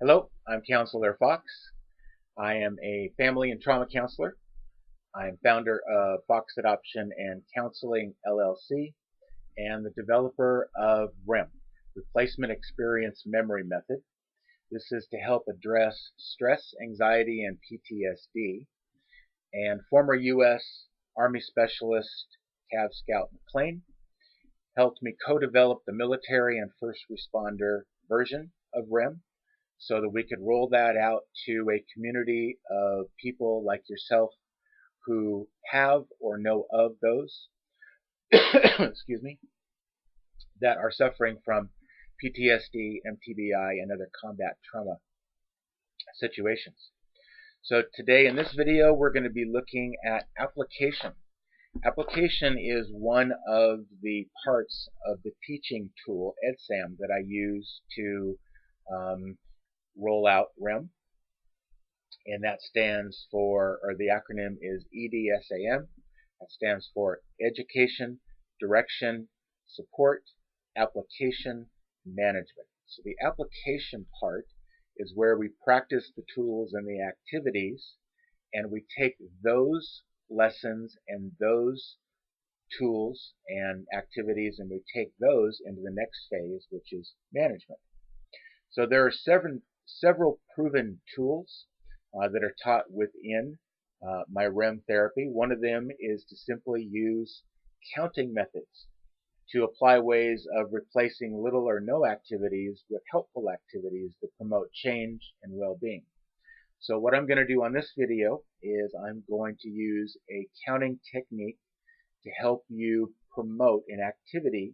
Hello, I'm Counselor Fox. I am a family and trauma counselor. I am founder of Fox Adoption and Counseling LLC and the developer of Remm, Replacement Experience Memory Method. This is to help address stress, anxiety, and PTSD. And former U.S. Army Specialist Cav Scout McLean helped me co-develop the military and first responder version of Remm, so that we could roll that out to a community of people like yourself who have or know of those excuse me, that are suffering from PTSD, MTBI, and other combat trauma situations. So today in this video we're going to be looking at application. Application is one of the parts of the teaching tool, EdSam, that I use to roll out Remm. And that stands for, or the acronym is EDSAM. That stands for Education, Direction, Support, Application, Management. So the application part is where we practice the tools and the activities, and we take those lessons and those tools and activities and we take those into the next phase, which is management. So there are several proven tools that are taught within my Remm therapy. One of them is to simply use counting methods to apply ways of replacing little or no activities with helpful activities that promote change and well-being. So what I'm going to do on this video is I'm going to use a counting technique to help you promote an activity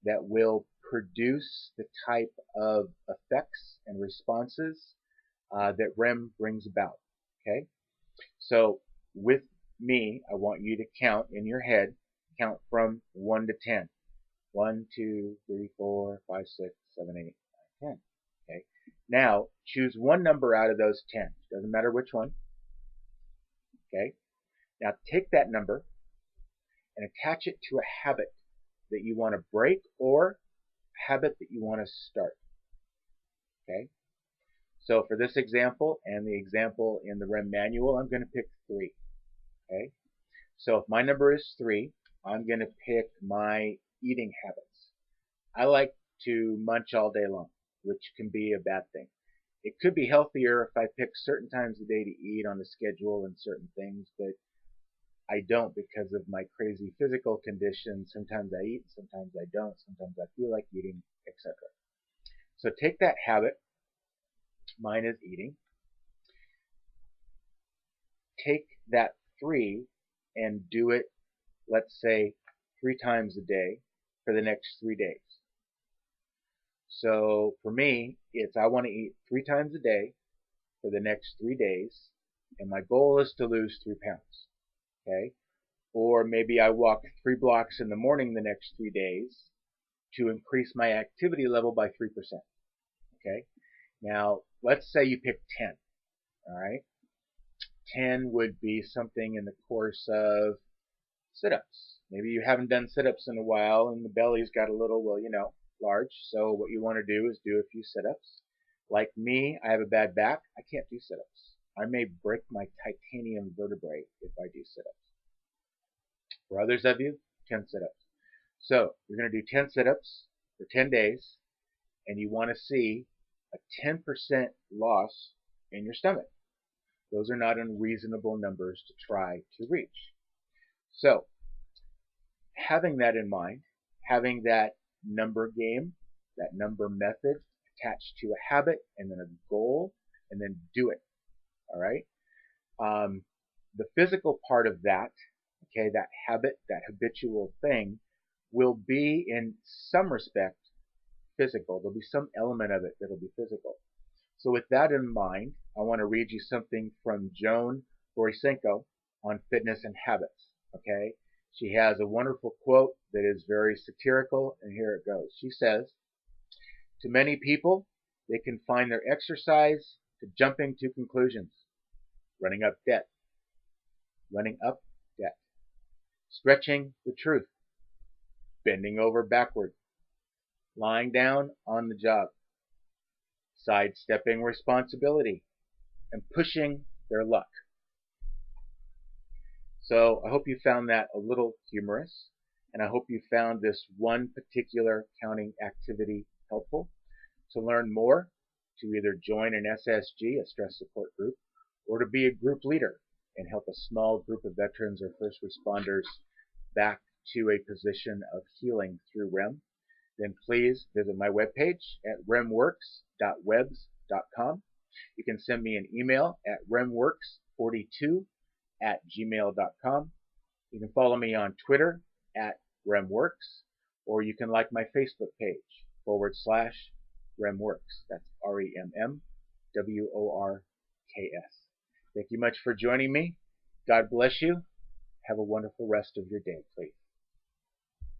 that will produce the type of effects and responses that Remm brings about. Okay, so with me, I want you to count in your head, count from 1 to 10. 1, 2, 3, 4, 5, 6, 7, 8, 9, 10. Okay, now choose one number out of those 10. Doesn't matter which one. Okay, now take that number and attach it to a habit that you want to break or a habit that you want to start. Okay, so for this example and the example in the Remm manual, I'm going to pick 3. Okay, so if my number is 3, I'm going to pick my eating habits. I like to munch all day long, which can be a bad thing. It could be healthier if I pick certain times of the day to eat on a schedule and certain things, but I don't because of my crazy physical condition. Sometimes I eat, sometimes I don't, sometimes I feel like eating, etc. So take that habit, mine is eating, take that 3 and do it, let's say, 3 times a day for the next 3 days. So for me, it's I want to eat 3 times a day for the next 3 days, and my goal is to lose 3 pounds. Okay, or maybe I walk 3 blocks in the morning the next 3 days to increase my activity level by 3%. Okay, now let's say you pick 10. All right, 10 would be something in the course of sit-ups. Maybe you haven't done sit-ups in a while and the belly's got a little, well, large. So what you want to do is do a few sit-ups. Like me, I have a bad back. I can't do sit-ups. I may break my titanium vertebrae if I do sit-ups. For others of you, 10 sit-ups. So you're going to do 10 sit-ups for 10 days, and you want to see a 10% loss in your stomach. Those are not unreasonable numbers to try to reach. So having that in mind, having that number game, that number method attached to a habit and then a goal, and then do it. All right. The physical part of that, okay, that habit, that habitual thing, will be in some respect physical. There'll be some element of it that'll be physical. So with that in mind, I want to read you something from Joan Borisenko on fitness and habits. Okay, she has a wonderful quote that is very satirical, and here it goes. She says, "To many people, they confine their exercise to jumping to conclusions, running up debt, stretching the truth, bending over backward, lying down on the job, sidestepping responsibility, and pushing their luck. So I hope you found that a little humorous, and I hope you found this one particular counting activity helpful. To learn more, to either join an SSG, a stress support group, or to be a group leader and help a small group of veterans or first responders back to a position of healing through Remm, then please visit my webpage at remmworks.webs.com. You can send me an email at remmworks42@gmail.com. You can follow me on Twitter at remmworks, or you can like my Facebook page /remmworks. That's REMMWORKS. Thank you much for joining me. God bless you. Have a wonderful rest of your day, please.